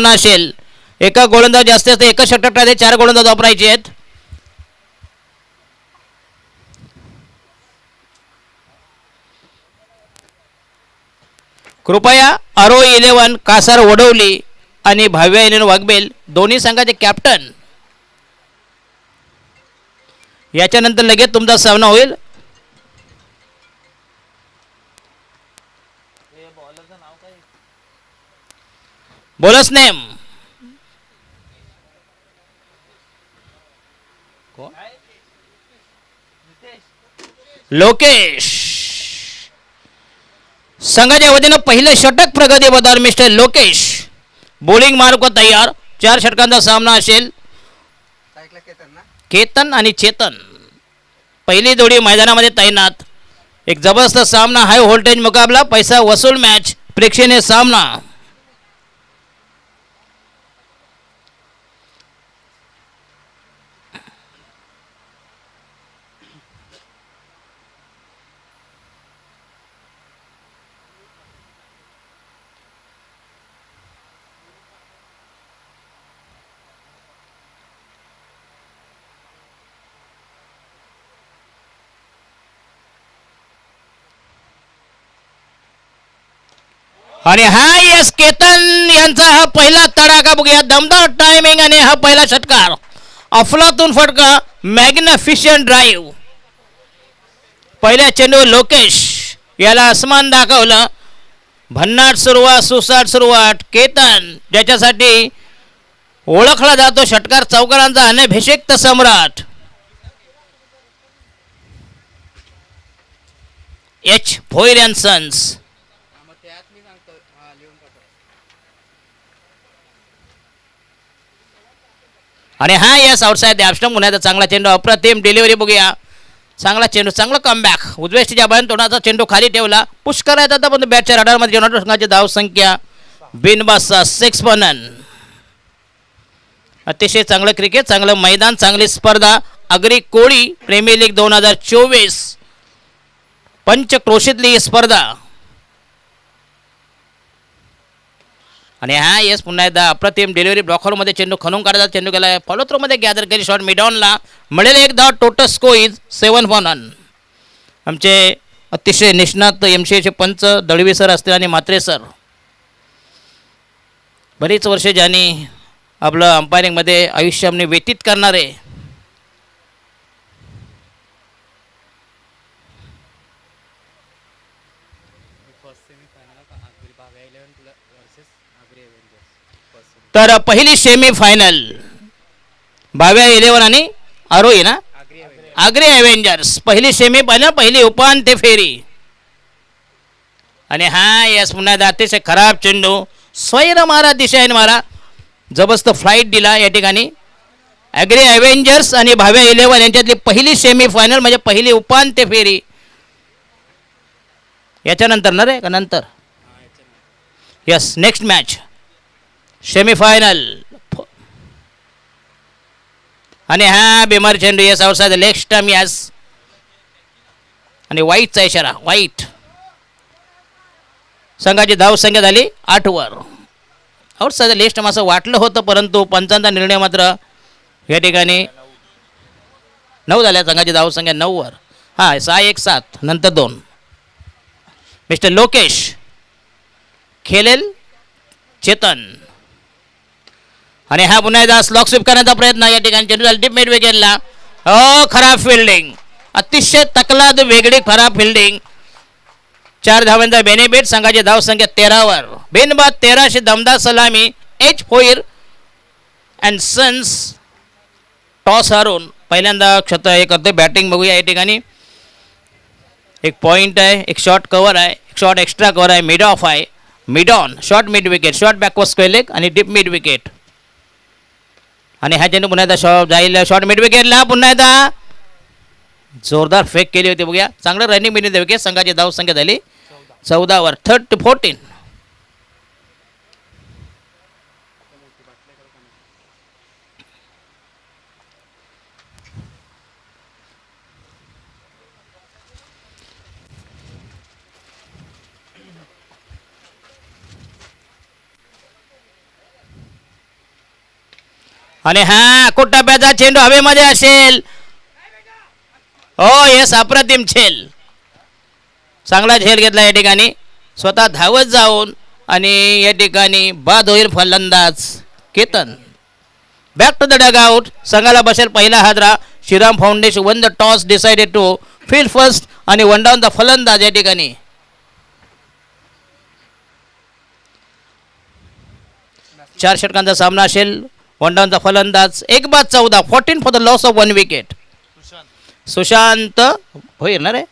सामना असेल. एका गोलंदाज जास्तीत जास्त एकच षटकामध्ये 4 गोलंदाज वापरायचे आहेत. कृपया आरो 11 कासार वडवली आणि भाव्या 11 वाघबेल दोन्ही संघाचे कॅप्टन याच्यानंतर लगेच तुमचा सामना होईल. बोलस नेम लोकेश. संघाच्या वतीनं पहिले षटक प्रगती पदावर मिस्टर लोकेश. बॉलिंग मार्क तयार. 4 षटकांचा सामना असेल. केतन आणि चेतन पहिली जोडी मैदानामध्ये तैनात. एक जबरदस्त सामना, हाय व्होल्टेज मुकाबला, पैसा वसूल मॅच, प्रेक्षणीय सामना. आणि हा यस केतन यांचा हा पहिला तडाखा बघूया. दमदार टायमिंग आणि हा पहिला षटकार. अफलातून फटका, मॅग्निफिशियंट ड्राईव्ह. पहिल्या चेंडू लोकेश याला आसमान दाखवलं. भन्नाट सुरुवात, सुसाट सुरुवात. केतन ज्याच्यासाठी ओळखला जातो षटकार चौकारांचा अनभिषेक्त सम्राट, एच भोईर अँड सन्स. आणि हा यस आउटसाइड द ॲपस्टंप. पुन्हा चांगला चेंडू, अप्रतिम डिलिव्हरी बघूया. चांगला चेंडू, चांगला कमबॅक. उजव्याच्या बाहेर तोंडाचा चेंडू खाली ठेवला. पुश करायचा होता पण बॅटच्या रडारमध्ये जेवणाच्या संघाची धाव संख्या बिनबासा 6 बनन. अतिशय चांगलं क्रिकेट, चांगलं मैदान, चांगली स्पर्धा. अग्री कोळी प्रीमियर लीग 2024 पंचक्रोशीतली ही स्पर्धा. आणि हा येस पुन्हा एकदा अप्रतिम डिलिव्हरी. ब्लॉकरमध्ये चेंडू खणून काढायचा. चेंडू गेला फॉलो थ्रोमध्ये गॅदर केली. शॉट मिडॉनला मिळेल एक धाव. टोटल स्कोर इज 7 बनन. आमचे अतिशय निष्णात MCAचे पंच दळवी सर असतील आणि म्हात्रे सर. बरीच वर्ष ज्यांनी आपलं अंपायरिंगमध्ये आयुष्य व्यतीत करणारे. तर पहिली सेमी फायनल भाव्या 11 आणि आरोही ना आग्रे अवेंजर्स. पहिली सेमी फायनल, पहिली उपांत्य फेरी. आणि हा यस पुन्हा अतिशय खराब चेंडू. स्वैर मारा, दिशाहीन मारा. जबरदस्त फ्लाईट दिला या ठिकाणी. ॲग्रे अवेंजर्स आणि भाव्या 11 यांच्यातली पहिली सेमी फायनल म्हणजे पहिली उपांत्य फेरी. याच्यानंतर ना रे का नंतर? Yes, next match semifinal. आणि हा बिमार चेंडू yes outside leg stump yes. आणि वाईटचा इशारा, वाईट. संघाची धाव संख्या झाली 8 वर. आउटसाइड लेग स्टंप असं वाटलं होतं परंतु पंचांचा निर्णय मात्र या ठिकाणी 9 झाल्या. संघाची धाव संख्या 9 वर. हां 6-1-7 नंतर 2. मिस्टर लोकेश खेळेल चेतन. आणि हा पुन्हा एकदा स्लॉक स्वीप करण्याचा प्रयत्न या ठिकाणी. चेंडू डीप मिड विकेटला. खराब फिल्डिंग, अतिशय तकलाद वेगळी खराब फिल्डिंग. 4 धावांचा बेनिफिट. संघाची धाव संख्या 13 वर. बिनबाद 13 दमदार सलामी. H Bhoir and sons toss हारून पहिल्यांदा हे करते बॅटिंग. बघूया या ठिकाणी. एक पॉईंट आहे, एक शॉर्ट कव्हर आहे, एक शॉर्ट एक्स्ट्रा कव्हर आहे, मिड ऑफ आहे, mid on, short mid wicket, short backward square leg आणि डीप मिड विकेट. आणि ह्या चेंडू पुन्हा एकदा शॉर्ट जाईल, शॉर्ट मिड विकेटला. पुन्हा एकदा जोरदार फेक केली होती. बघूया चांगलं रनिंग मिड विकेट. संघाची धाव संख्या झाली 14 वर. 14. आणि हा कुटप्प्याचा चेंडू हवेमध्ये असेल. हो येस, अप्रतिम झेल, चांगला झेल घेतला या ठिकाणी, स्वतः धावत जाऊन आणि या ठिकाणी बाद होईल फलंदाज Ketan. Back to the dugout. संघाला बसेल पहिला हादरा. Shriram foundation won the toss, decided to field first आणि वन डाऊन द फलंदाज या ठिकाणी. चार षटकांचा सामना असेल. वन डाऊनचा फलंदाज, एक बाद 14, 14 for the loss of 1 wicket. Sushant Bhoir ना रे,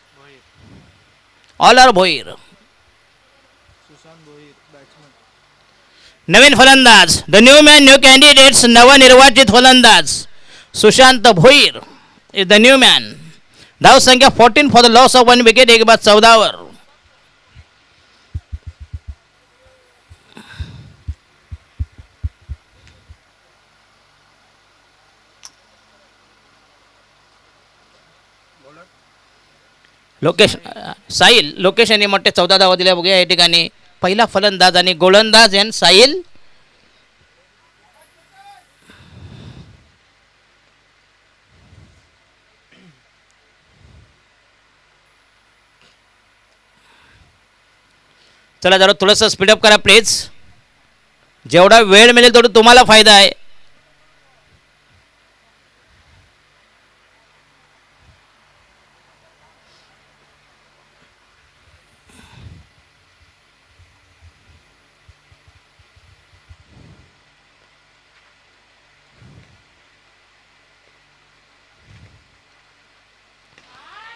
ऑलर भोईर. नवीन फलंदाज, the new man new candidates, नवनिर्वाचित फलंदाज Sushant Bhoir is the new man. धाव संख्या 14 for the loss of 1 wicket, एक बाद 14 वर. लोकेशन साहिल, लोकेशन मोठे 14 धावा दिल्या बघूया या ठिकाणी. पहिला फलंदाज आणि गोलंदाज एन साहिल. चला जरा थोडंसं स्पीडअप करा प्लीज, जेवढा वेळ मिळेल तेवढा तुम्हाला फायदा आहे.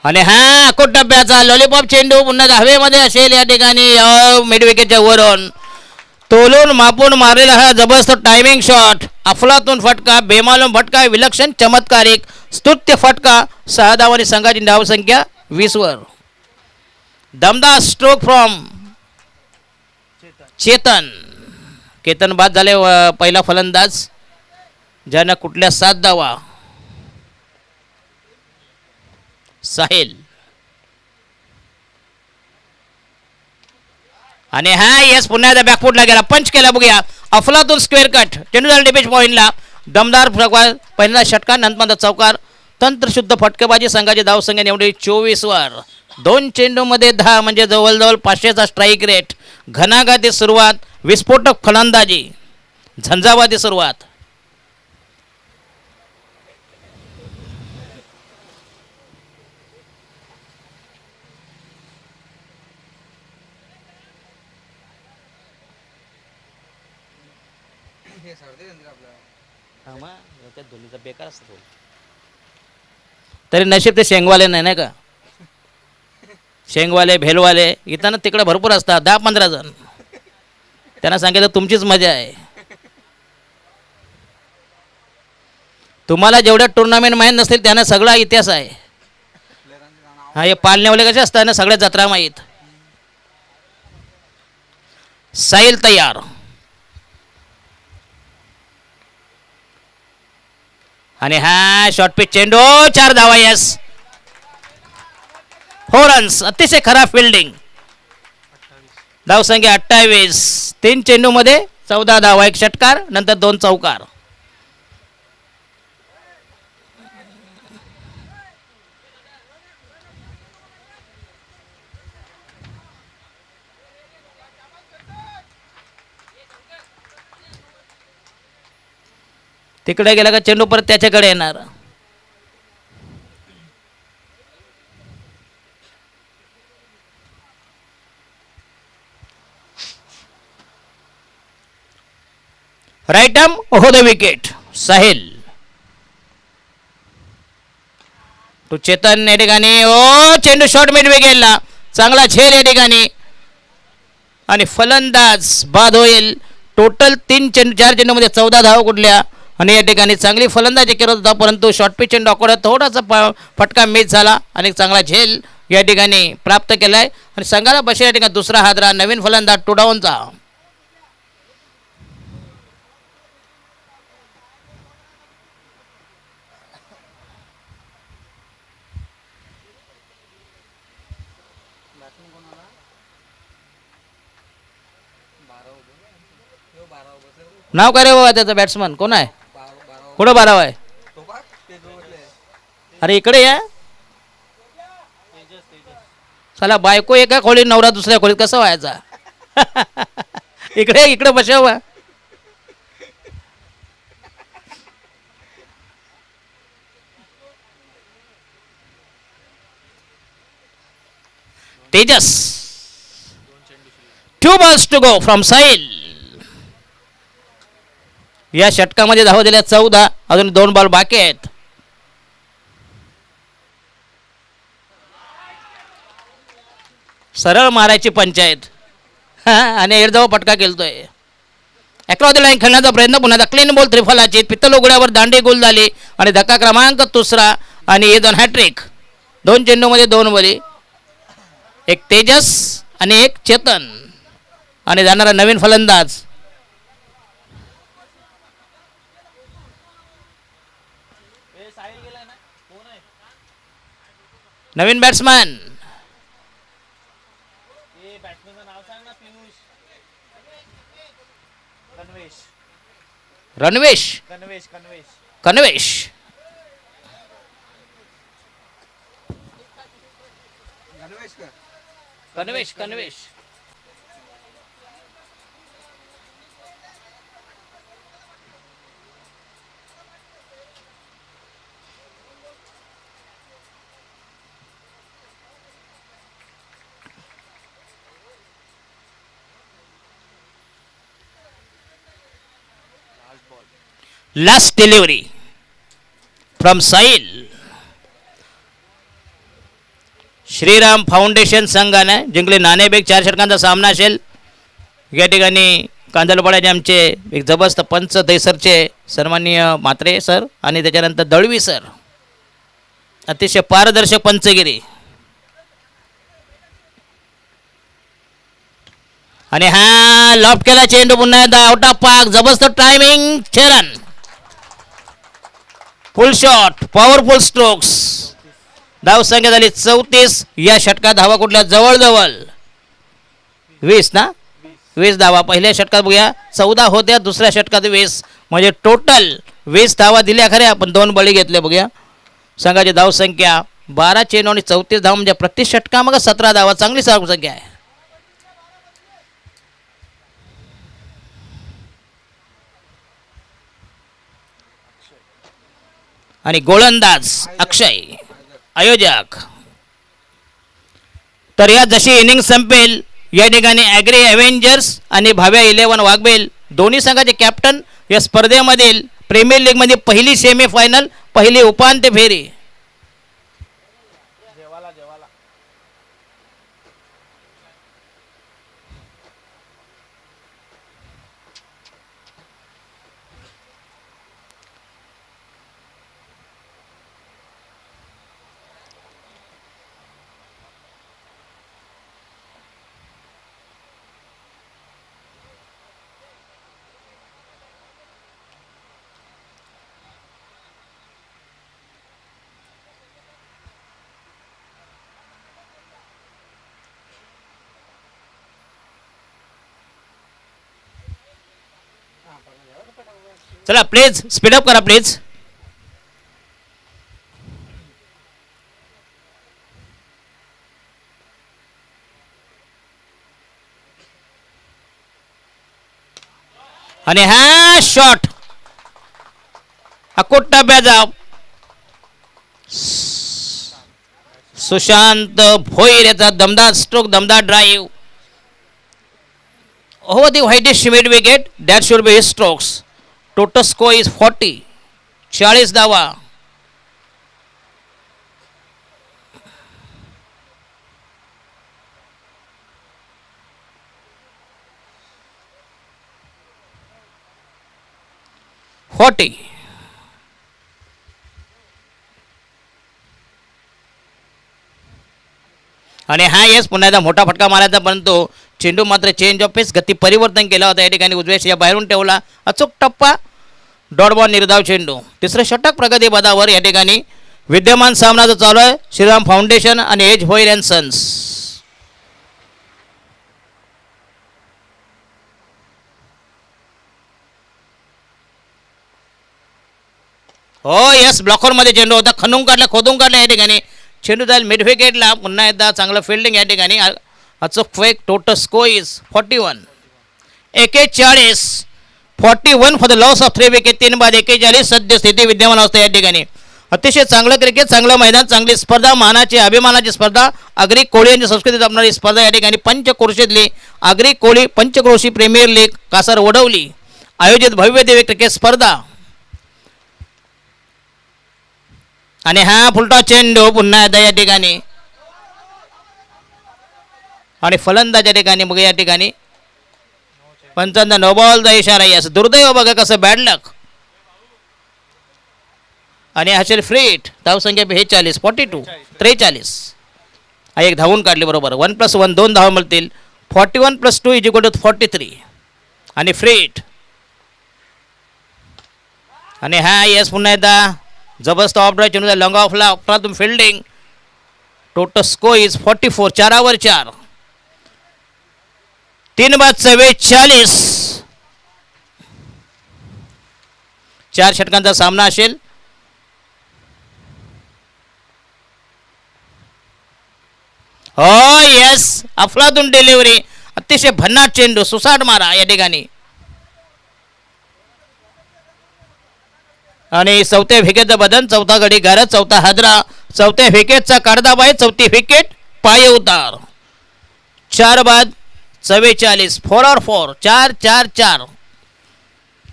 आणि हा कुटप्प्याचा लॉलीपॉप चेंडू पुन्हा हवेमध्ये असेल या ठिकाणी. मिड विकेटच्या वरून तोलून मापून मारलेला हा जबरदस्त टायमिंग शॉट, अफलातून फटका, बेमालूम फटका, विलक्षण चमत्कारिक स्तुत्य फटका. 6 धावांनी संघाची धावसंख्या 20 वर. दमदार स्ट्रोक फ्रॉम चेतन. केतन बाद झाले पहिला फलंदाज, ज्यानं कुठल्या 7 धावा. साहिल आणि हा येस, पुन्हा एकदा बॅकफुटला गेला, पंच केला बघूया. अफलातून स्क्वेअर कट, चेंडू झाला डिपेच पॉईंटला. दमदार पहिला षटकार, नंतर चौकार, तंत्रशुद्ध फटकेबाजी. संघाची धावसंख्या निवडली 24 वर. 2 चेंडूमध्ये 10 म्हणजे जवळजवळ 500चा स्ट्राईक रेट. घणाघाती सुरुवात, विस्फोटक फलंदाजी, झंझावाती सुरुवात. बेकार असतो तरी नशीब ते शेंगवाले नाही का. शेंगवाले भेलवाले इथं तिकडे भरपूर असतात, 10-15 जण. त्यांना सांगितलं तुमचीच मजा आहे. तुम्हाला जेवढ्या टुर्नामेंट माहीत नसतील त्यांना सगळा इतिहास आहे. हा हे पालनेवाले कसे असतात ना, सगळ्या जत्रा माहीत. साहिल तयार. आणि हा शॉर्ट पिच चेंडू, 4 धावा. Yes, 4 runs. अतिशय खराब फिल्डिंग. धावसंख्या 28. 3 चेंडूमध्ये 14 धावा, 1 षटकार, नंतर 2 चौकार. तिकडे गेला का चेंडू परत त्याच्याकडे येणार. Right arm over the wicket. Sahil to Chetan या ठिकाणी. ओ चेंडू शॉर्ट मिड विकेटला, चांगला झेल या ठिकाणी आणि फलंदाज बाद होईल. टोटल 3 चेंडू 4 चेंडूमध्ये 14 धावा कुठल्या. आणि या ठिकाणी चांगली फलंदाजी करत होता, परंतु शॉर्ट पिच चेंडू आकडा थोडासा फटका मिस झाला आणि चांगला झेल या ठिकाणी प्राप्त केलाय. आणि संघाला बसेल या ठिकाणी दुसरा हादरा, नवीन फलंदाज टुडाऊनचा. नाव काय रे बाबा त्याचं, बॅट्समन कोण आहे? कुठं 12 आहे? अरे इकडे या. चला बायको एका खोलीत नवरा दुसऱ्या खोलीत कसं व्हायचा? इकडे इकडे बसाव. Tejas 2 balls to go from Sahil. या षटकामध्ये धावा दिल्या 14. अजून 2 बॉल बाकी आहेत. सरळ मारायची पंचायत. हा आणि एरजावा पटका केलतोय. अक्रॉस द लाईन खेळण्याचा प्रयत्न. पुन्हा क्लीन बॉल त्रिफलाची. पित्तल उघड्यावर दांडी गोल झाली आणि धक्का क्रमांक 3 आणि हे 2 हॅट्रिक. 2 चेंडूमध्ये 2 बळी. एक तेजस आणि एक चेतन आणि जाणारा नवीन फलंदाज. नवीन batsman Ranvesh Kanvesh. Kanvesh Kanvesh last delivery from Sahil. Shriram foundation संघाने जिंकले नाणेफेक. 4 षटकांचा सामना असेल. या ठिकाणी कांदलपाड्याचे आमचे एक जबरदस्त पंच दैसरचे सन्माननीय म्हात्रे सर आणि त्याच्यानंतर दळवी सर. अतिशय पारदर्शक पंचगिरी. आणि हा लॉफ्ट केला चेंडू. पुन्हा एकदा आउट ऑफ पार्क. जबरदस्त टायमिंग. चरण फुल शॉट. Powerful strokes. धावसंख्या झाली 34. या षटकात धावा कुठल्या जवळजवळ 20 ना. 20 धावा पहिल्या षटकात. बघूया 14 होत्या. दुसऱ्या षटकात 20 म्हणजे टोटल 20 धावा दिल्या खऱ्या पण 2 बळी घेतले. बघूया संघाची धावसंख्या 12 चेंडू आणि 34 धावा म्हणजे प्रति षटका मग 17 धावा. चांगली धावसंख्या आहे. आणि गोलंदाज अक्षय आयोजक. तर या जशी इनिंग संपेल या ठिकाणी ॲग्री एव्हेंजर्स आणि भाव्या 11 वाघबेल दोन्ही संघाचे कॅप्टन या स्पर्धेमधील प्रीमियर लीगमध्ये पहिली सेमीफायनल पहिली उपांत्य फेरी. चला प्लीज स्पीडअप करा प्लीज. आणि हा शॉट अकोट टप्प्याचा. सुशांत भोईर याचा दमदार स्ट्रोक दमदार drive. Over the whitish mid wicket. That should be his strokes. Total score is 40. 40 धावा. आणि हा येस पुन्हा एकदा मोठा फटका मारायचा परंतु चेंडू मात्र चेंज ऑफ पेस गती परिवर्तन केला होता. या ठिकाणी उजव्या बाहेरून ठेवला. अचूक टप्पा. डॉट बॉल निर्धाव चेंडू. तिसरं षटक प्रगती पदावर या ठिकाणी विद्यमान सामना जो चालू आहे श्रीराम फाउंडेशन आणि एज भोईर अँड सन्स. हो यस ब्लॉकरमध्ये चेंडू होता, खणून काढला, खोदून काढला या ठिकाणी. चेंडू जाईल मिड विकेटला. पुन्हा एकदा चांगलं फिल्डिंग या ठिकाणी. अचूक fake. Total score is 41. 41 for the loss of 3 wicket. 3 बाद 41 सद्यस्थिती विद्यमान असते या ठिकाणी. अतिशय चांगलं क्रिकेट, चांगलं मैदान, चांगली स्पर्धा, मानाची अभिमानाची स्पर्धा, आगरी कोळी यांची संस्कृती जपणारी स्पर्धा या ठिकाणी. पंचक्रोशीतली आगरी कोळी पंचक्रोशी प्रीमियर लीग कासार वडवली आयोजित भव्य दिव्य क्रिकेट स्पर्धा. आणि हा फुलटा चेंडू पुन्हा एकदा या ठिकाणी. आणि फलंदाज या ठिकाणी बघा या ठिकाणी पंचांचा नो बॉलचा इशारा. यास दुर्दैव बघा कसं बॅड लक. आणि असेल फ्रीट. धावसंख्या 42 43. एक धावून काढली बरोबर. 1+1 2 धावा मिळतील. 41 + 2 = 43. आणि फ्रीट. आणि हा यस पुन्हा एकदा जबरदस्त ऑफ ड्राईव्ह चेंडू लॉंग ऑफला अप्रतिम फिल्डिंग. Total score is 44. 4 4. 3 बाद 44. 4 षटकांचा सामना असेल. हो यस अफलातून डिलिव्हरी. अतिशय भन्नाट चेंडू, सुसाट मारा या ठिकाणी. आणि चौथ्या विकेटचं बदन. चौथा गडी गारद, चौथा हादरा. चौथ्या विकेटचा काढदाबाई. चौथी विकेट पाय उतार. 4 बाद 44. 4 4. 4 4 4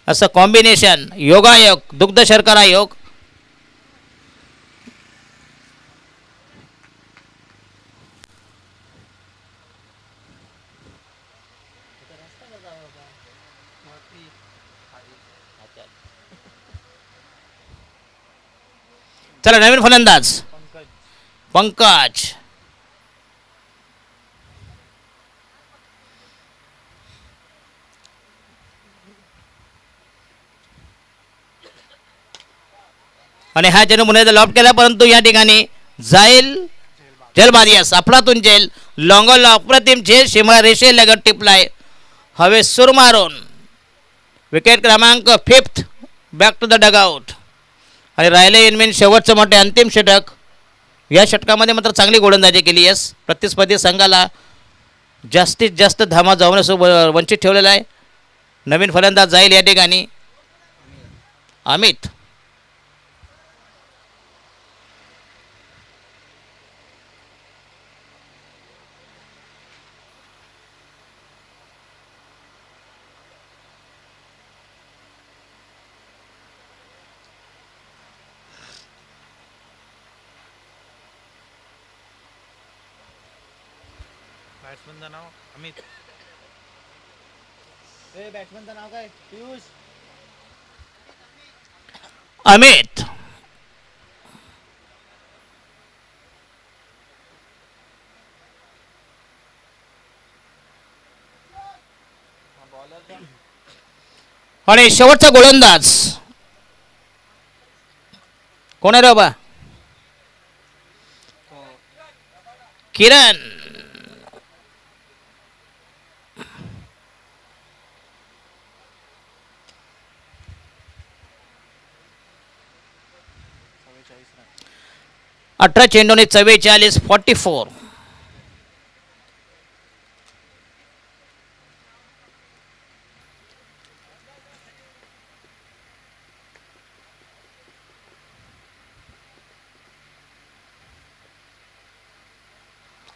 असं कॉम्बिनेशन. योगायोग, दुग्ध शर्करा योग. चला नवीन फलंदाज पंकज. आणि हा चेंडू मुलाचा लॉफ्ट केला परंतु या ठिकाणी जाईल जेलबादियास. अफलातून जेल लॉंगॉला अप्रतिम झेल. शिमला रेषे लगत टिपलाय हवे सुर मारून. विकेट क्रमांक 5th. Back to the dugout. आणि राहिले इनमेन शेवटचं मोठे अंतिम षटक. या षटकामध्ये मात्र चांगली गोलंदाजी केली. यस प्रतिस्पर्धी संघाला जास्तीत जास्त धामा जाऊन वंचित ठेवलेला आहे. नवीन फलंदाज जाईल या ठिकाणी अमित. बॅट्समनचं नाव अमित. बॅट्समनचं नाव काय? पियुष. अमित. आणि शेवटचा गोलंदाज कोण आहे रे बाबा? किरण. अठरा चेंडूने 44. 44.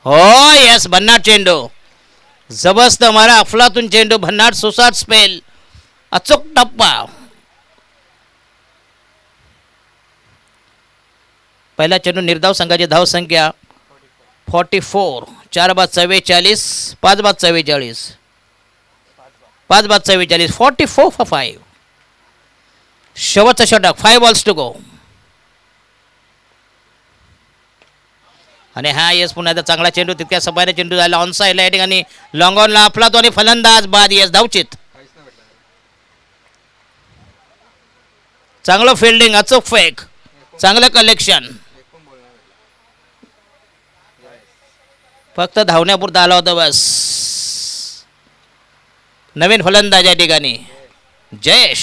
हो यस भन्नाट चेंडू. जबरदस्त मारा. अफलातून चेंडू. भन्नाट सुसाट स्पेल. अचूक टप्पा. पहिला चेंडू निर्धाव संघाची धावसंख्या 44. 4 बाद 44. 5 बाद 44. 5 बाद 44. 44 for 5. शेवटचा षटक. 5 balls to go. आणि हा येस पुन्हा एकदा चांगला चेंडू. तितक्या सफाईने चेंडू झाला ऑन साईडला या ठिकाणी. लॉंग ऑनला अफलातो आणि फलंदाज बाद. येस धावचित. चांगलं फिल्डिंग. अचूक फेक. चांगलं कलेक्शन. फक्त धावण्यापुरता आला होता बस. नवीन फलंदाज या ठिकाणी जयेश.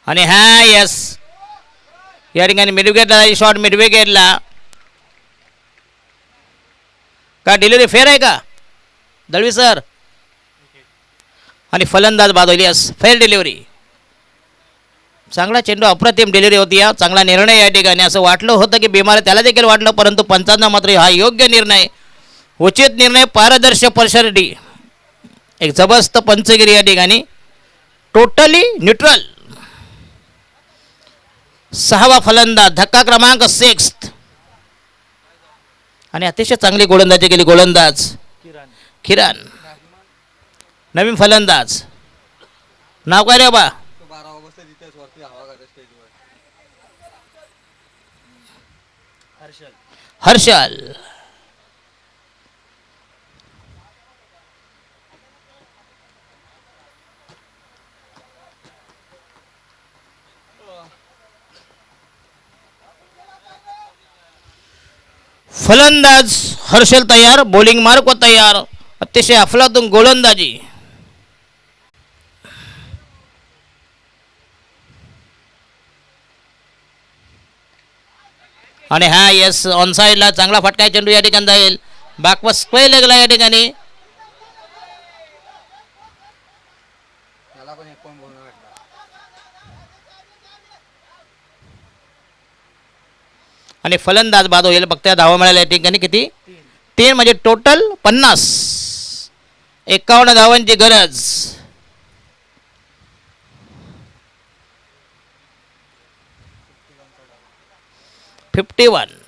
आणि हा यस या ठिकाणी मिडविकेटला शॉट मिडविकेटला का डिलिव्हरी फेर आहे का दळवी सर आणि फलंदाज बादल यस फेर डिलिव्हरी चांगला चेंडू अप्रतिम डिलिव्हरी होती या चांगला निर्णय या ठिकाणी असं वाटलं होतं की बिमार त्याला देखील वाटलं परंतु पंचांना मात्र हा योग्य निर्णय उचित निर्णय पारदर्शक पर्सनॅलिटी एक जबरदस्त पंचगिरी या ठिकाणी टोटली न्यूट्रल सहावा फलंदाज धक्का क्रमांक 6 आणि अतिशय चांगली गोलंदाजी केली गोलंदाज किरण नवीन फलंदाज नाव काय रे बा हर्षल फलंदाज हर्षल तयार बॉलिंग मार्क तयार अतिशय अफलातून गोलंदाजी आणि हा यस ऑन साईडला चांगला फटका चेंडू या ठिकाणी जाईल बॅकवर स्क्वेअर लागला या ठिकाणी आणि फलंदाज बाद होईल फक्त धावा मिळाल्या या ठिकाणी किती 3 म्हणजे टोटल 50 51 धावांची गरज $51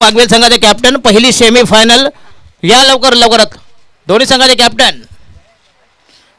पागवेल संघाचे कॅप्टन पहिली सेमी फायनल या लवकरात दोन्ही संघाचे कॅप्टन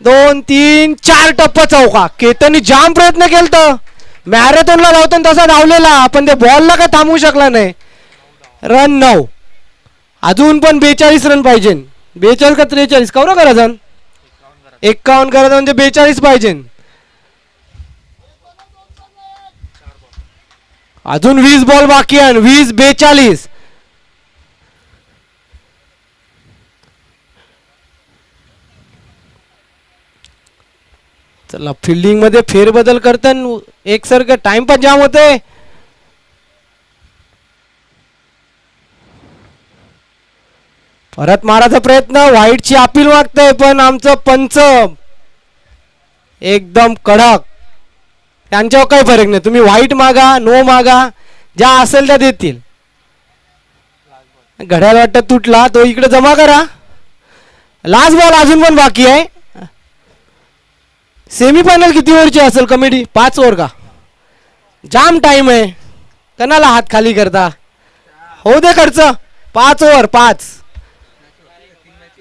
2 3 4 टप्पा चौका. केतननी जाम प्रयत्न केलता, मॅरेथॉनला धावताना तसा धावलेला, पण ते बॉलला काय थांबवू शकला नाही. रन 9. अजून पण 42 रन पाहिजे. 42 का 43 कवर करायचं, 51 करायचं म्हणजे 42 पाहिजे. अजून 20 बॉल बाकी आहे. 20 42. चला फिल्डिंग मध्ये फेरबदल करताना एकसारखं टाइम पण जाम होते. परत मारायचा प्रयत्न, व्हाईटची अपील मागतंय, पण आमचं पंच एकदम कडक. त्यांच्यावर काही फरक नाही, तुम्ही व्हाईट मागा नो मागा, ज्या असेल त्या देतील. घड्याळ वाटत तुटला, तो इकडे जमा करा. लास्ट बॉल अजून पण बाकी आहे. सेमीफायनल किती ओव्हरची असेल कमिटी? 5 ओव्हर का? जाम टाइम आहे, कोणाला हात खाली करता. हो दे खर्च. 5 ओव्हर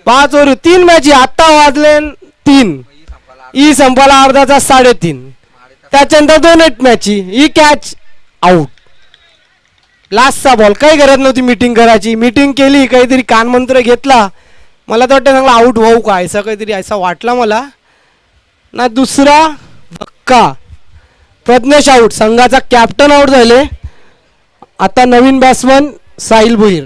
5 ओव्हर 3 मॅची. आत्ता वाजले 3. ई संपाला अर्धाचा 3.5. त्याच्यानंतर 2 मॅची. ई कॅच आउट. लास्टचा बॉल. काही गरज नव्हती मीटिंग करायची. मीटिंग केली, काहीतरी कानमंत्र घेतला, मला तर वाटतं चांगला आउट होऊ का असं काहीतरी असं वाटला मला ना. दुसरा धक्का. प्रज्ञेश आउट. संघाचा कॅप्टन आउट झाले. आता नवीन बॅट्समन साहिल भोईर.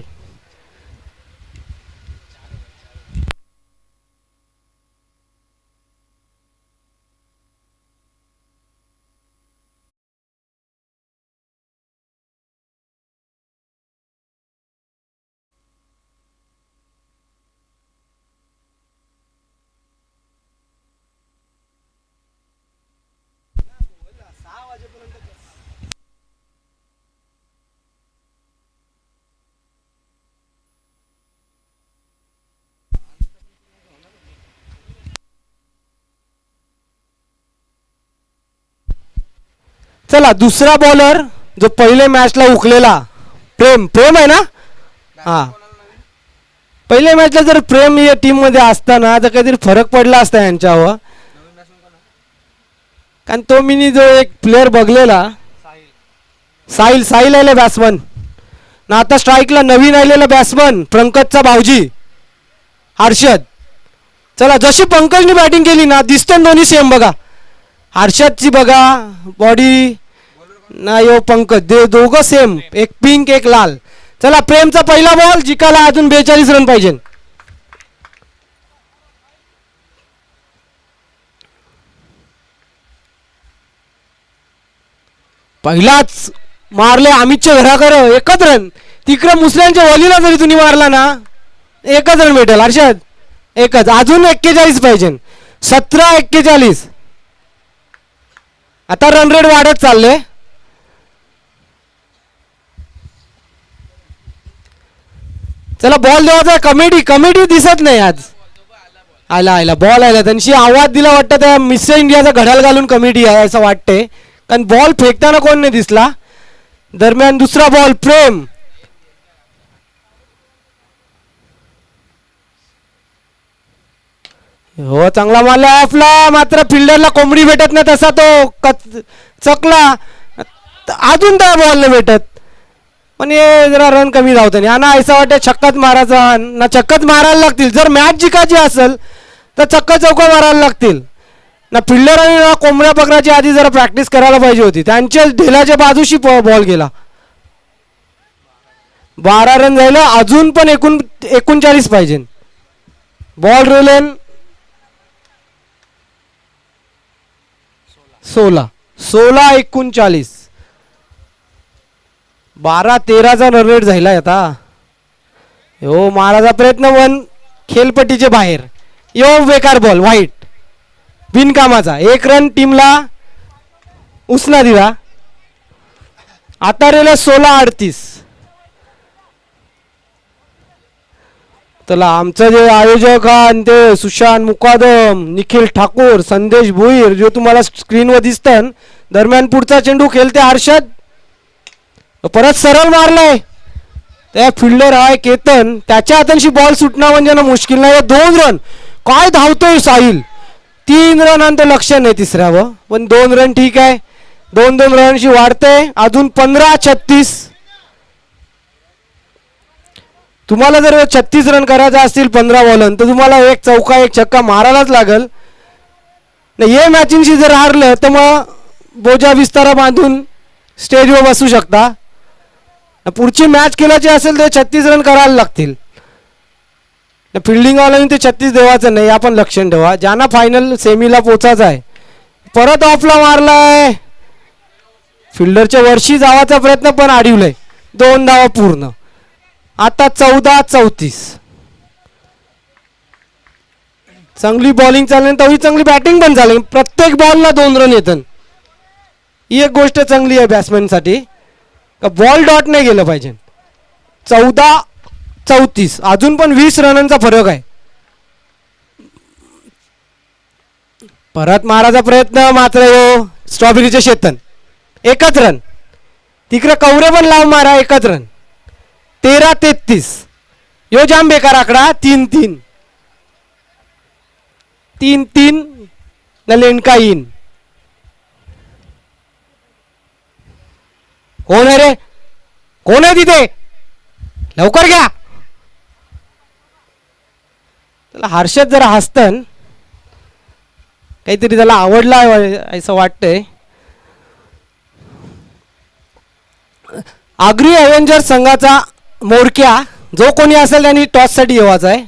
चला दुसरा बॉलर जो पहिले मॅचला उकलेला, प्रेम आहे ना. हा, पहिल्या मॅचला जर प्रेम या टीम मध्ये असताना तर काहीतरी फरक पडला असता यांच्यावर. कारण तो मिनी जो एक प्लेअर बघलेला, साहिल आले बॅट्समन ना. आता स्ट्राईकला नवीन आलेला बॅट्समन पंकजचा भाऊजी हर्षद. चला जशी पंकजने बॅटिंग केली ना, दिसतं दोन्ही सेम. बघा हर्षदची बघा बॉडी ना, यो पंकज, दे दोघं सेम, एक पिंक एक लाल. चला प्रेमचा पहिला बॉल जिकायला अजून 42 रन पाहिजे. पहिलाच मारले अमितच्या घराकर. 1च रन. तिकडे मुसल्यांच्या वलीला जरी तुम्ही मारला ना, 1च रन भेटेल. हर्षद 1च. अजून 41 पाहिजे. 17-41. आता रन रेट वाढत चालले. चला बॉल द्यायचा. कमिटी दिसत नाही आज. आला बॉल आला. त्यांची आवाज दिला वाटतं त्या मिस्टर इंडियाचा घड्याळ घालून कमिटी आहे असं वाटतंय, कारण बॉल फेकताना कोण नाही दिसला. दरम्यान दुसरा बॉल प्रेम. हो चांगला मारला आपला, मात्र फिल्डरला कोंबडी भेटत नाही तसा तो चकला. अजून त्या बॉल नाही भेटत, पण हे जरा रन कमी धावतं. यांना असं वाटतं छक्काच मारायचा ना. छक्काच मारायला लागतील जर मॅच जिकायची असेल तर. चक्का चौका मारायला लागतील ना. फिल्डरांनी ना कोंबड्या पकडायची आधी जरा प्रॅक्टिस करायला पाहिजे होती. त्यांच्या ढेलाच्या बाजूशी बॉल गेला. 12 रन झालं. अजून पण 39 पाहिजे. बॉल रोलेन 16-39. 12-13चा रन रेट झाला आता. हो मारायचा प्रयत्न, वन खेलपट्टीचे बाहेर. यो बेकार बॉल व्हाईट बिनकामाचा. 1 रन टीमला उसना दिला. आता रेला 16-38. चला आमचं जे आयोजक आणि ते सुशांत मुकादम, निखिल ठाकूर, संदेश भोईर जो तुम्हाला स्क्रीनवर दिसतं. दरम्यान पुढचा चेंडू खेळते हर्षद. परत सरळ मारलाय. त्या फिल्डर आहे केतन, त्याच्या हातांशी बॉल सुटणं म्हणजे ना मुश्किल नाही. 2 रन. काय धावतोय साहिल. 3 रनांतर लक्ष नाही तिसऱ्यावर, पण 2 रन ठीक आहे. 2-2 रनशी वाढते. अजून 15-36. तुम्हाला जर 36 रन करायचे असतील 15 बॉलन तर तुम्हाला एक चौका एक छक्का मारायलाच लागल. नाही हे मॅचिंगशी जर हारलं तर मग बोजा विस्तारा बांधून स्टेजवर बसू शकता. पुढची मॅच खेळायची असेल तर 36 रन करायला लागतील. फिल्डिंगवाल्यांनी ते 36 देवाचं नाही, आपण लक्षण ठेवा. ज्यांना फायनल सेमीला पोचायचं आहे. परत ऑफला मारलाय. फिल्डरच्या वर्षी जावाचा प्रयत्न पण अडवलाय. 2 धावा पूर्ण. आता 14-34. चांगली बॉलिंग चालली तरी चांगली बॅटिंग पण चालली. प्रत्येक बॉलला 2 रन येतात. ही एक गोष्ट चांगली आहे बॅट्समॅनसाठी का बॉल डॉट नाही गेलं पाहिजे. 14-34. अजून पण 20 रनांचा फरक आहे. परत मारायचा प्रयत्न मात्र स्ट्रॉबेरीचे शेतन. 1च रन. तिकडे कवरे पण लाव मारा. 1च रन. 13-33. यो जाम बेकार आकडा. 3-3 3-3 न लेंडका इन. कोण आहे रे? कोण आहे तिथे? लवकर घ्या. त्याला हर्षद जरा हसतन काहीतरी त्याला आवडला असं वाटतंय. आग्री अव्हेंजर्स संघाचा मोरक्या जो कोणी असेल त्यांनी टॉससाठी येवाचा आहे.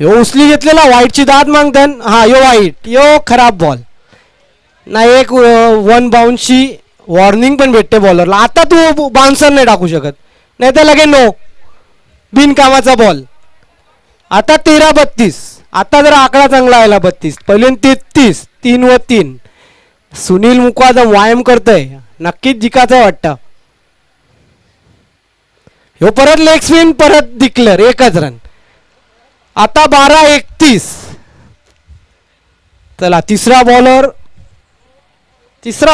यो उचली घेतलेला वाईटची दाद मागतन. हा यो वाईट. यो खराब बॉल ना. एक 1 बाउन्सची वॉर्निंग पण भेटते बॉलरला. आता तू बाउन्सर नाही टाकू शकत, नाही तर लगे नो. बिनकामाचा बॉल. आता 13-32. आता जर आकडा चांगला आला 32. पहिले 33. 3-3. सुनील मुकादम व्यायाम करतोय. नक्कीच जिकायचं वाटतं. ह्यो परत लेग स्पिन. परत डिक्लेअर. 1च रन. आता 12-31. चला तिसरा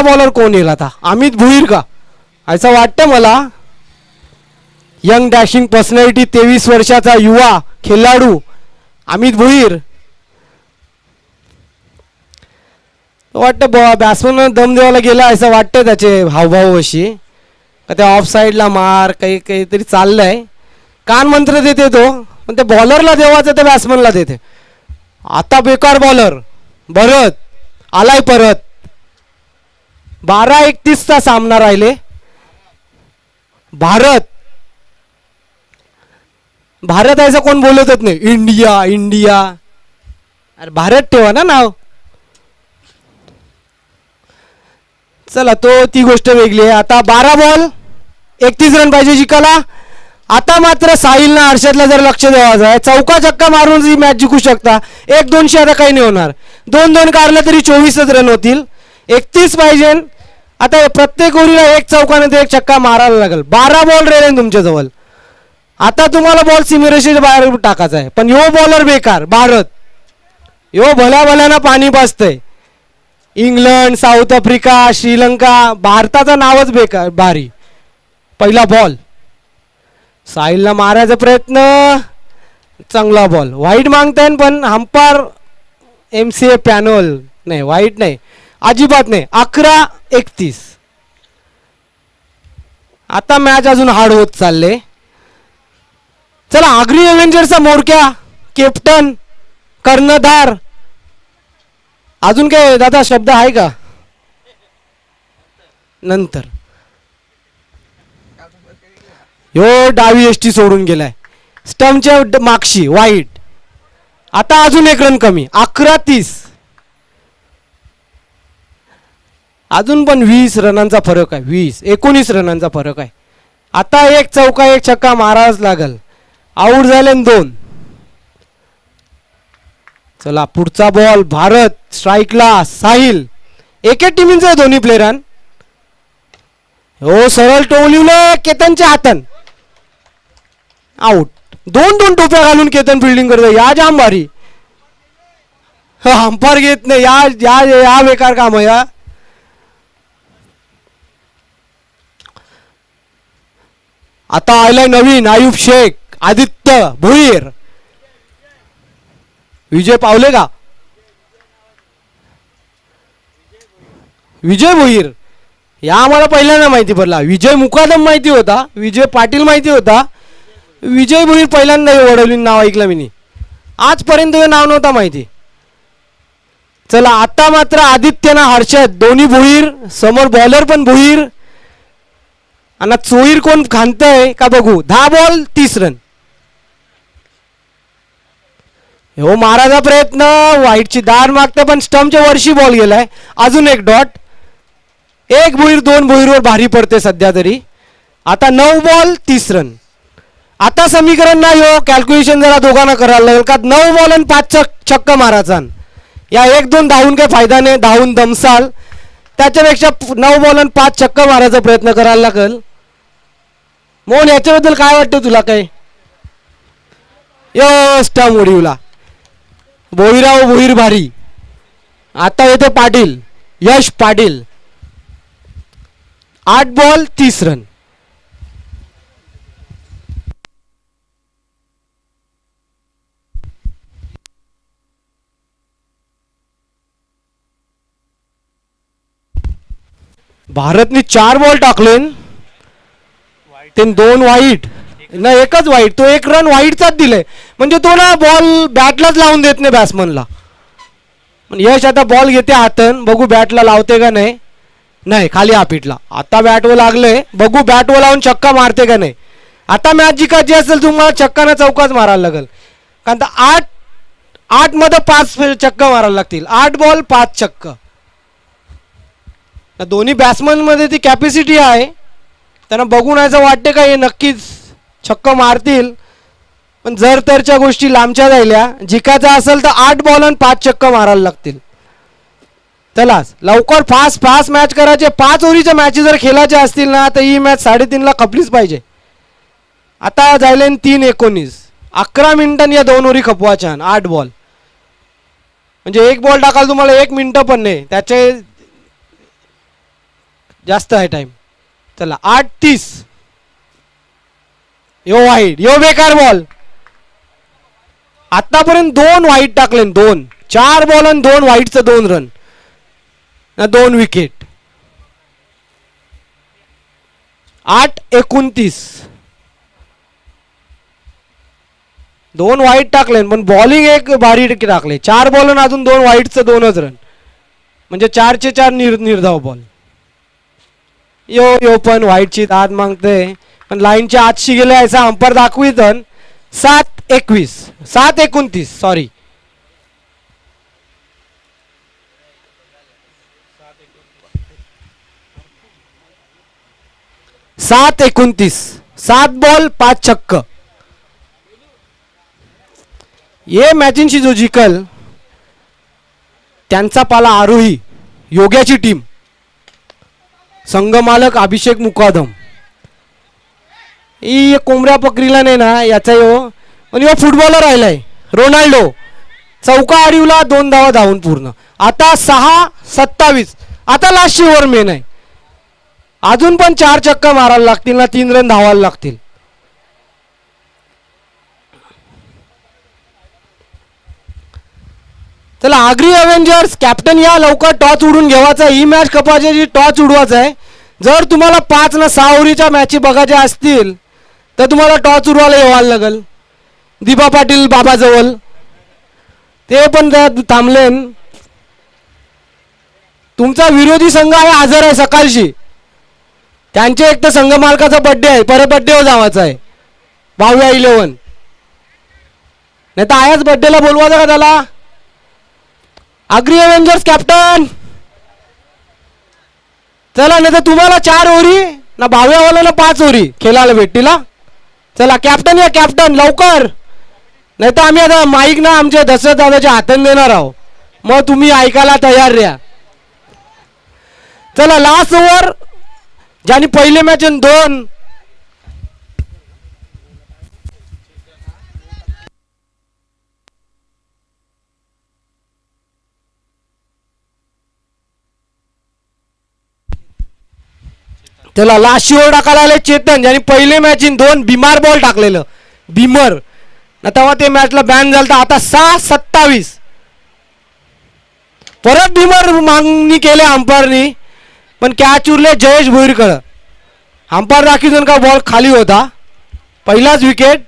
बॉलर कोण येईल आता? अमित भुईर का असं वाटतं मला. यंग डॅशिंग पर्सनॅलिटी 23 वर्षाचा युवा खेळाडू अमित भुईर. वाटतं बॅट्समन दम देवाला गेला असं वाटतं. त्याचे हावभाव अशी का त्या ऑफ साईडला मार काहीतरी चाललंय. कान मंत्र देते तो, पण ते बॉलरला देवाचं ते बॅट्समनला देते. आता बेकार बॉलर भरत आलाय परत. 12-31चा सामना राहिले. भारत असं कोण बोलतच नाही. इंडिया. अरे भारत ठेवा ना नाव. चला ती गोष्ट वेगळी आहे. आता 12 बॉल 31 रन पाहिजे जिंकायला. आता मात्र साहिलना हर्षदला जर लक्ष द्यावायचं आहे. चौका चक्का मारून ही मॅच जिंकू शकता. 1-2 आता काही नाही होणार. 2-2 काढलं तरी 24च रन होतील. 31 पाहिजे. आता प्रत्येक ओव्हरीला 1 चौकानंतर 1 छक्का मारायला लागेल. 12 बॉल राहिले तुमच्याजवळ. आता तुम्हाला बॉल सीमेरेषेच्या बाहेर टाकायचा आहे. पण यो बॉलर बेकार भारत. यो भल्यानं पाणी पाजतंय. इंग्लंड, साऊथ आफ्रिका, श्रीलंका, भारताचं नावच बेकार भारी. पहिला बॉल साहिलला मारायचा प्रयत्न. चांगला बॉल. वाईट मागताय पण अंपायर MCA पॅनल नाही. वाईट नाही अजिबात नाही. 11-31. आता मॅच अजून हार्ड होत चालले. चला आग्री अव्हेंजर्सचा मोरक्या कॅप्टन कर्णधार अजून काय दादा शब्द आहे का? नंतर ह्यो डावी एसटी सोडून गेलाय. स्टंपच्या मागशी वाईट. आता अजून 1 रन कमी. 11-30. अजून पण 20 रनांचा फरक आहे. 19 रनांचा फरक आहे. आता 1 चौका 1 छक्का मारावाच लागल. आऊट झाले 2. चला पुढचा बॉल. भारत स्ट्राईकला. साहिल. एके टीमचा दोन्ही प्लेयरां. हो सरळ टोलिवलं केतनच्या हातन. आऊट. 2-2 टोप्या घालून केतन फिल्डिंग करतो. या जाम भारी. अंपायर घेत नाही. या बेकार काम आहे या. आता आलाय नवीन आयुब शेख. आदित्य भुईर. विजय पावले का? विजय भोईर या आम्हाला पहिल्यांदा माहिती पडला. विजय मुकादम माहिती होता, विजय पाटील माहिती होता, विजय भोईर पहिल्यांदा हे वडवली नाव ऐकलं मी. आजपर्यंत हे नाव नव्हता माहिती. चला आता मात्र आदित्य ना हर्षद दोन्ही भोईर, समोर बॉलर पण भोईर. आणि चोईर कोण खांतय का बघू. 10 बॉल 30 रन. हो मारायचा प्रयत्न, वाईटची दार मागते पण स्टंपच्या वर्षी बॉल गेलाय. अजून एक डॉट. एक भोईर 2 भोईरवर भारी पडते सध्या तरी. आता 9 बॉल 30 रन. आता समीकरण नाही हो, कॅल्क्युलेशन जरा दोघांना करायला लागेल का 9 बॉल आणि 5 छक्का मारायचा. या 1-2 धावून काही फायदा नाही, धावून दमसाल. त्याच्यापेक्षा 9 बॉल आणि 5 छक्का मारायचा प्रयत्न करायला लागेल. मोहन याच्याबद्दल काय वाटतं तुला काय. यो स्टंप उडीवला. भोईराव भोईर भारी. आता येते पाटील, यश पाटील. 8 ball 30 run. भारतने 4 बॉल टाकले, ते 2 वाईट ना, एकच वाईट. तो 1 रन वाईटचाच दिले. म्हणजे तो ना बॉल बॅटलाच लावून देत नाही बॅट्समनला. यश आता बॉल घेते हातन, बघू बॅटला लावते का नाही. नाही खाली आपीटला. आता बॅटवर लागले, बघू बॅटवर लावून छक्का मारते का नाही. आता मॅच जिंकायची असेल तुम्हाला छक्का चौकाच मारायला लागेल. कारण तर 8 मध्ये 5 छक्का मारायला लागतील. 8 बॉल 5 छक्का. दोन्ही बॅट्समन मध्ये ती कॅपॅसिटी आहे. त्यांना बघून असं वाटते का हे नक्कीच छक्का मारतील. पण जर तरच्या गोष्टी लांबच्या राहिल्या, जिकायचा असेल तर 8 बॉल आणि 5 छक्का मारायला लागतील. चला लवकर फास्ट फास्ट मॅच करायचे. 5 ओव्हरीच्या मॅचेस जर खेळायच्या असतील ना तर ही मॅच 3:30ला खपलीच पाहिजे. आता जायले 3:19. 11 मिनिटांनी या 2 ओव्हरी खपवायच्या. 8 बॉल म्हणजे 1 बॉल टाकाल तुम्हाला 1 मिनिट पण नाही, त्याचे जास्त आहे टाइम. चला 8:30. यो वाईट, यो बेकार बॉल. आतापर्यंत 2 वाईट टाकले. 4 बॉल आणि 2 वाईटचं 2 रन ना 2 विकेट. 8:29. 2 वाईट टाकले पण बॉलिंग एक भारी टाकले. 4 बॉल आणि अजून 2 वाईटचं 2च रन म्हणजे 4चे 4 निर्धाव बॉल. यो पण व्हाईटची दाद मागते पण लाईनच्या आतशी गेले असा अंपर दाखवित. 7:21. 7:29 सॉरी. 7:29. 7 बॉल 5 छक्क. ये मॅचिंगशी जो जिंकल त्यांचा पाला आरोही योग्याची टीम. संघमालक अभिषेक मुकादम. ही कोंबड्या पकडीला नाही ना याचा पण यो फुटबॉलर राहिलाय रोनाल्डो. चौका आडीवला 2 धावा धावून पूर्ण. आता 6:27. आता लास्ट ओव्हर मेन आहे. अजून पण 4 छक्का मारायला लागतील ना 3 रन धावायला लागतील. चला आग्री अवेंजर्स कॅप्टन या लवकर टॉस उडून घेवायचा. ही मॅच कपायची, टॉस उडवायचा आहे. जर तुम्हाला 5 ना 6 ओव्हरीच्या मॅची बघायच्या असतील तर तुम्हाला टॉस उडवायला यावं लागेल. दीपा पाटील बाबाजवळ ते पण थांबले. तुमचा विरोधी संघ आहे हजर आहे सकाळशी. त्यांचे एक तर संघ मालकाचा बड्डे आहे, परत बड्डेवर जावायचा आहे. भाव्या 11 नाही तर आयाच बड्डेला बोलवायचं का त्याला. आग्री अवेंजर्स कॅप्टन चला, नाही तर तुम्हाला 4 ओव्हरी ना भाव्यावाला 5 ओव्हरी खेळायला भेटतील. चला कॅप्टन या कॅप्टन लवकर, नाही तर आम्ही आता माईक ना आमच्या दशरथ दादाच्या हातात देणार आहोत. मग तुम्ही ऐकायला तयार राहा. चला लास्ट ओव्हर ज्यांनी पहिले मॅच 2 त्याला लास्ट ओव्हर टाकायला आले चेतन, ज्यांनी पहिले मॅच 2 बिमार बॉल टाकलेलं. बिमर ना तेव्हा ते मॅचला बॅन झालं. आता 6:27 परत बिमर मागणी केले अंपायरनी पण कॅच उरले जयेश भोईरकडं. अंपायर दाखवून का बॉल खाली होता. पहिलाच विकेट.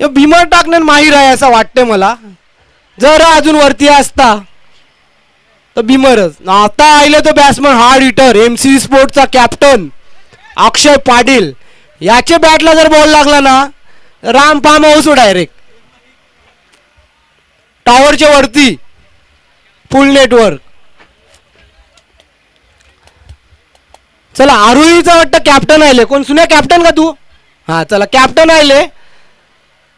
भीमर टाकण्यात माहीर आहे असं वाटतंय मला. जर अजून वरती असता तर भीमरच. आता आले तो बॅट्समन हार्ड हिटर MC स्पोर्टचा कॅप्टन अक्षय पाटील. याच्या बॅटला जर बॉल लागला ना राम फार्म हाऊस डायरेक्ट टॉवरच्या वरती फुल नेटवर्क. चला आरोहीचा वाटतं कॅप्टन आले. कोण सुन्या कॅप्टन का तू? हा चला कॅप्टन आले.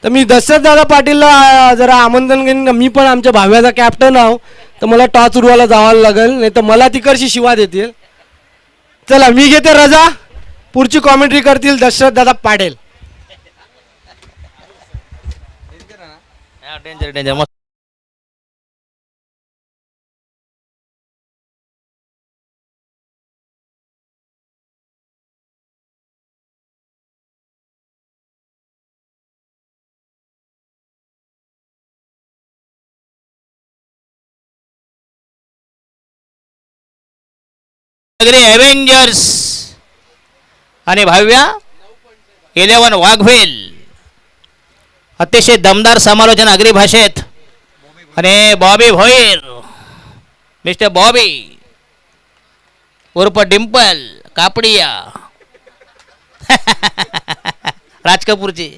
तर मी दशरथ दादा पाटीलला जरा आमंत्रण घेईन. मी पण आमच्या भाव्याचा कॅप्टन आहो तर मला टॉस उडवायला जावं लागेल नाही तर मला तिकडची शिवा देतील. चला मी घेते रजा. पुढची कॉमेंट्री करतील दशरथ दादा पाटील. डेंजर डेंजर मस्त. एव्हेंजर्स आणि भाव्या 11 वाघवेल. अतिशय दमदार समालोचन आगरी भाषेत. आणि बॉबी भोईर मिस्टर बॉबी उर्फ डिंपल कापडिया राज कपूरची.